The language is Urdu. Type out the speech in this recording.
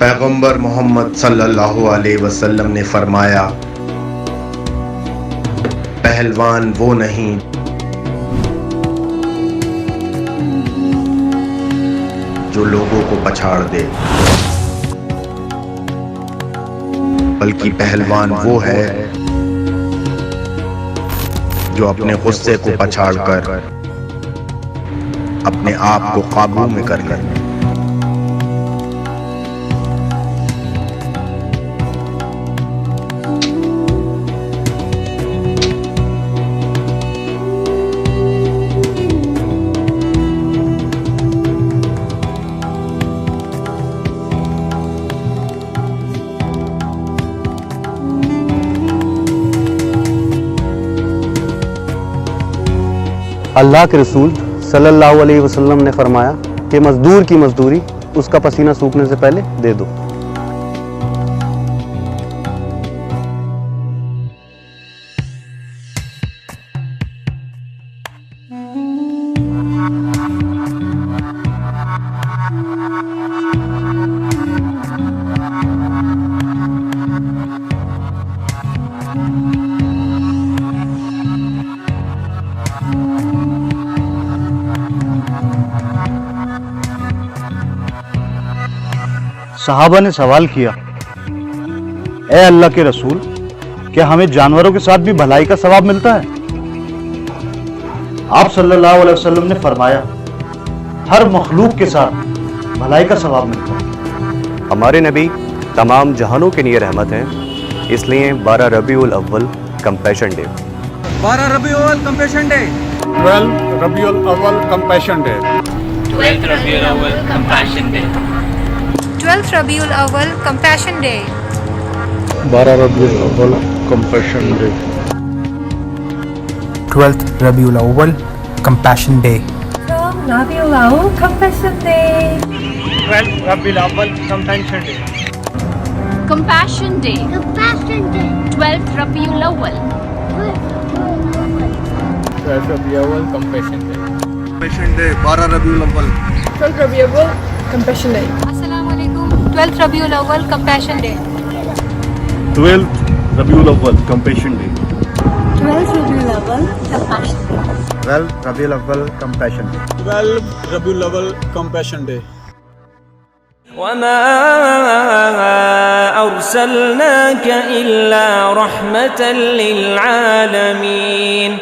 پیغمبر محمد صلی اللہ علیہ وسلم نے فرمایا، پہلوان وہ نہیں جو لوگوں کو پچھاڑ دے، بلکہ پہلوان وہ ہے جو اپنے غصے کو پچھاڑ کر اپنے آپ کو قابو میں کر لے۔ اللہ کے رسول صلی اللہ علیہ وسلم نے فرمایا کہ مزدور کی مزدوری اس کا پسینہ سوکھنے سے پہلے دے دو۔ صحابہ نے سوال کیا، اے اللہ کے رسول، کیا ہمیں جانوروں کے ساتھ بھی بھلائی کا ثواب ملتا ہے؟ آپ صلی اللہ علیہ وسلم نے فرمایا، ہر مخلوق کے ساتھ بھلائی کا ثواب ملتا ہے۔ ہمارے نبی تمام جہانوں کے لیے رحمت ہیں، اس لیے 12 ربیع الاول کمپیشن ڈے۔ 12 ربیع الاول کمپیشن ڈے، 12 ربیع الاول کمپیشن ڈے، 12th ربیع الاول کمپیشن ڈے، 12th ربیع الاول کمپیشن ڈے، 12 ربیع الاول کمپیشن ڈے، 12th ربیع الاول کمپیشن ڈے، ربیع الاول کمپیشن ڈے، 12th ربیع الاول compassion day, compassion day, 12th ربیع الاول، 12 ربیع الاول کمپیشن ڈے، کمپیشن ڈے 12 ربیع الاول، 12th ربیع الاول کمپیشن ڈے۔ السلام علیکم۔ 12th ربیع الاول کمپیشن ڈے، 12th ربیع الاول کمپیشن ڈے، 12th ربیع الاول کمپیشن ڈے، 12 ربیع الاول کمپیشن ڈے، 12 ربیع الاول کمپیشن ڈے۔ وما أرسلناك إلا رحمة للعالمين